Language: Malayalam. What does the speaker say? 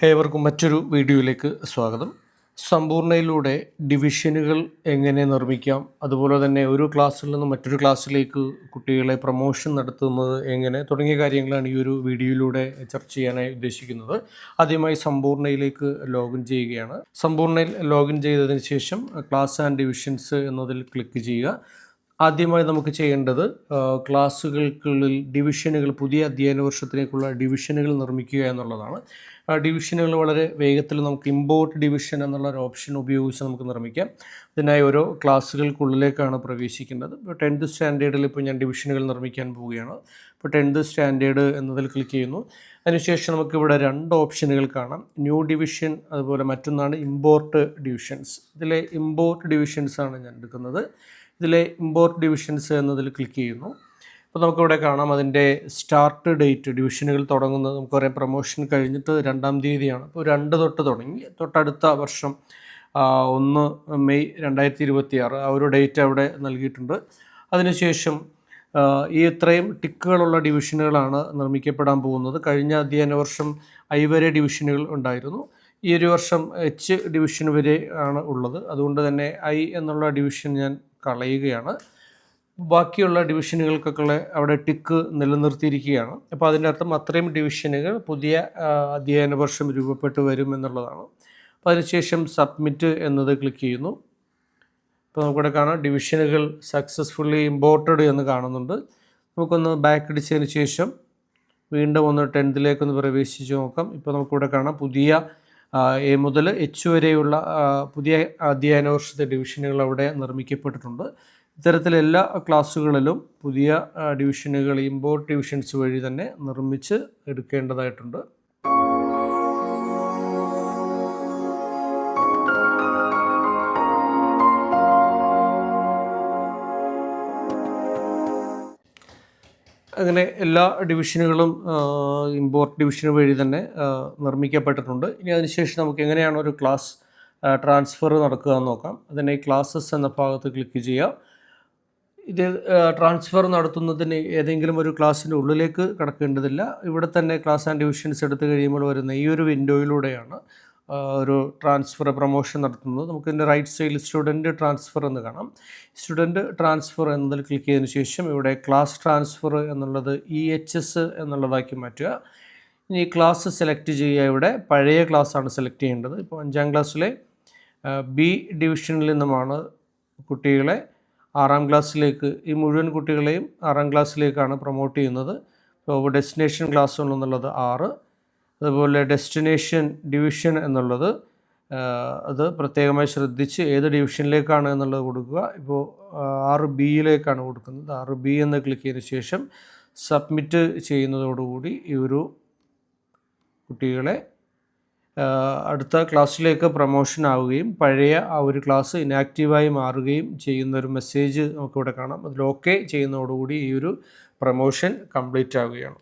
ഏവർക്കും മറ്റൊരു വീഡിയോയിലേക്ക് സ്വാഗതം. സമ്പൂർണ്ണയിലൂടെ ഡിവിഷനുകൾ എങ്ങനെ നിർമ്മിക്കാം, അതുപോലെ തന്നെ ഒരു ക്ലാസ്സിൽ നിന്ന് മറ്റൊരു ക്ലാസ്സിലേക്ക് കുട്ടികളെ പ്രൊമോഷൻ നടത്തുന്നത് എങ്ങനെ തുടങ്ങിയ കാര്യങ്ങളാണ് ഈ ഒരു വീഡിയോയിലൂടെ ചർച്ച ചെയ്യാനായി ഉദ്ദേശിക്കുന്നത്. ആദ്യമായി സമ്പൂർണ്ണയിലേക്ക് ലോഗിൻ ചെയ്യുകയാണ്. സമ്പൂർണ്ണയിൽ ലോഗിൻ ചെയ്തതിന് ശേഷം ക്ലാസ് ആൻഡ് ഡിവിഷൻസ് എന്നതിൽ ക്ലിക്ക് ചെയ്യുക. ആദ്യമായി നമുക്ക് ചെയ്യേണ്ടത് ക്ലാസ്സുകൾക്കുള്ളിൽ ഡിവിഷനുകൾ, പുതിയ അധ്യയന വർഷത്തിലേക്കുള്ള ഡിവിഷനുകൾ നിർമ്മിക്കുക എന്നുള്ളതാണ്. ഡിവിഷനുകൾ വളരെ വേഗത്തിൽ നമുക്ക് ഇമ്പോർട്ട് ഡിവിഷൻ എന്നുള്ള ഒരു ഓപ്ഷൻ ഉപയോഗിച്ച് നമുക്ക് നിർമ്മിക്കാം. ഇതിനായി ഓരോ ക്ലാസ്സുകൾക്കുള്ളിലേക്കാണ് പ്രവേശിക്കേണ്ടത്. ഇപ്പോൾ 10th സ്റ്റാൻഡേർഡിൽ ഇപ്പോൾ ഞാൻ ഡിവിഷനുകൾ നിർമ്മിക്കാൻ പോവുകയാണ്. ഇപ്പോൾ 10th സ്റ്റാൻഡേർഡ് എന്നതിൽ ക്ലിക്ക് ചെയ്യുന്നു. അതിനുശേഷം നമുക്കിവിടെ 2 ഓപ്ഷനുകൾ കാണാം, ന്യൂ ഡിവിഷൻ, അതുപോലെ മറ്റൊന്നാണ് ഇമ്പോർട്ട് ഡിവിഷൻസ്. ഇതിലെ ഇമ്പോർട്ട് ഡിവിഷൻസ് ആണ് ഞാൻ എടുക്കുന്നത്. ഇതിലെ ഇമ്പോർട്ട് ഡിവിഷൻസ് എന്നതിൽ ക്ലിക്ക് ചെയ്യുന്നു. അപ്പോൾ നമുക്കിവിടെ കാണാം അതിൻ്റെ സ്റ്റാർട്ട് ഡേറ്റ്, ഡിവിഷനുകൾ തുടങ്ങുന്നത് നമുക്കറിയാം പ്രൊമോഷൻ കഴിഞ്ഞിട്ട് 2-ാം തീയതിയാണ്. അപ്പോൾ 2 തൊട്ട് തുടങ്ങി തൊട്ടടുത്ത വർഷം 1 മെയ് 2026 ആ ഒരു ഡേറ്റ് അവിടെ നൽകിയിട്ടുണ്ട്. അതിനുശേഷം ഈ ഇത്രയും ടിക്കുകളുള്ള ഡിവിഷനുകളാണ് നിർമ്മിക്കപ്പെടാൻ പോകുന്നത്. കഴിഞ്ഞ അധ്യയന വർഷം I വരെ ഡിവിഷനുകൾ ഉണ്ടായിരുന്നു. ഈ ഒരു വർഷം H ഡിവിഷൻ വരെ ആണ് ഉള്ളത്. അതുകൊണ്ട് തന്നെ I എന്നുള്ള ഡിവിഷൻ ഞാൻ കളയുകയാണ്. ബാക്കിയുള്ള ഡിവിഷനുകൾക്കൊക്കെ അവിടെ ടിക്ക് നിലനിർത്തിയിരിക്കുകയാണ്. അപ്പോൾ അതിൻ്റെ അർത്ഥം അത്രയും ഡിവിഷനുകൾ പുതിയ അധ്യയന വർഷം രൂപപ്പെട്ട് വരും എന്നുള്ളതാണ്. അപ്പോൾ അതിനുശേഷം സബ്മിറ്റ് എന്നത് ക്ലിക്ക് ചെയ്യുന്നു. അപ്പോൾ നമുക്കിവിടെ കാണാം ഡിവിഷനുകൾ സക്സസ്ഫുള്ളി ഇമ്പോർട്ടഡ് എന്ന് കാണുന്നുണ്ട്. നമുക്കൊന്ന് ബാക്ക് അടിച്ചതിന് ശേഷം വീണ്ടും ഒന്ന് 10th പ്രവേശിച്ച് നോക്കാം. ഇപ്പോൾ നമുക്കിവിടെ കാണാം പുതിയ A മുതൽ H വരെയുള്ള പുതിയ അധ്യയന വർഷത്തെ ഡിവിഷനുകൾ അവിടെ നിർമ്മിക്കപ്പെട്ടിട്ടുണ്ട്. ഇത്തരത്തിൽ എല്ലാ ക്ലാസ്സുകളിലും പുതിയ ഡിവിഷനുകൾ ഇമ്പോർട്ട് ഡിവിഷൻസ് വഴി തന്നെ നിർമ്മിച്ച് എടുക്കേണ്ടതായിട്ടുണ്ട്. അങ്ങനെ എല്ലാ ഡിവിഷനുകളും ഇമ്പോർട്ട് ഡിവിഷൻ വഴി തന്നെ നിർമ്മിക്കപ്പെട്ടിട്ടുണ്ട്. ഇനി അതിനുശേഷം നമുക്ക് എങ്ങനെയാണ് ഒരു ക്ലാസ് ട്രാൻസ്ഫർ നടക്കുക എന്ന് നോക്കാം. അതിനെ ക്ലാസ്സസ് എന്ന ഭാഗത്ത് ക്ലിക്ക് ചെയ്യുക. ഇത് ട്രാൻസ്ഫർ നടത്തുന്നതിന് ഏതെങ്കിലും ഒരു ക്ലാസ്സിൻ്റെ ഉള്ളിലേക്ക് കടക്കേണ്ടതില്ല. ഇവിടെ തന്നെ ക്ലാസ് ആൻഡ് ഡിവിഷൻസ് എടുത്തു കഴിയുമ്പോൾ വരുന്ന ഈ ഒരു വിൻഡോയിലൂടെയാണ് ഒരു ട്രാൻസ്ഫർ പ്രൊമോഷൻ നടത്തുന്നത്. നമുക്ക് ഇതിൻ്റെ റൈറ്റ് സൈഡിൽ സ്റ്റുഡൻറ്റ് ട്രാൻസ്ഫർ എന്ന് കാണാം. സ്റ്റുഡൻറ്റ് ട്രാൻസ്ഫർ എന്നതിൽ ക്ലിക്ക് ചെയ്തതിന് ശേഷം ഇവിടെ ക്ലാസ് ട്രാൻസ്ഫർ എന്നുള്ളത് EHS എന്നുള്ളതാക്കി മാറ്റുക. ഇനി ക്ലാസ് സെലക്ട് ചെയ്യുക. ഇവിടെ പഴയ ക്ലാസ്സാണ് സെലക്ട് ചെയ്യേണ്ടത്. ഇപ്പോൾ 5ാം ക്ലാസ്സിലെ B ഡിവിഷനിൽ നിന്നുമാണ് കുട്ടികളെ 6ാം ക്ലാസ്സിലേക്ക്, ഈ മുഴുവൻ കുട്ടികളെയും 6ാം ക്ലാസ്സിലേക്കാണ് പ്രൊമോട്ട് ചെയ്യുന്നത്. ഇപ്പോൾ ഡെസ്റ്റിനേഷൻ ക്ലാസ്സുകൾ എന്നുള്ളത് 6, അതുപോലെ ഡെസ്റ്റിനേഷൻ ഡിവിഷൻ എന്നുള്ളത് അത് പ്രത്യേകമായി ശ്രദ്ധിച്ച് ഏത് ഡിവിഷനിലേക്കാണ് എന്നുള്ളത് കൊടുക്കുക. ഇപ്പോൾ 6Bയിലേക്കാണ് കൊടുക്കുന്നത്. 6B എന്ന് ക്ലിക്ക് ചെയ്തതിന് ശേഷം സബ്മിറ്റ് ചെയ്യുന്നതോടുകൂടി ഈ ഒരു കുട്ടികളെ അടുത്ത ക്ലാസ്സിലേക്ക് പ്രൊമോഷൻ ആവുകയും പഴയ ആ ഒരു ക്ലാസ് ഇനാക്റ്റീവായി മാറുകയും ചെയ്യുന്നൊരു മെസ്സേജ് നമുക്കിവിടെ കാണാം. അതിൽ ഓക്കെ ചെയ്യുന്നതോടുകൂടി ഈ ഒരു പ്രൊമോഷൻ കംപ്ലീറ്റ് ആവുകയാണ്.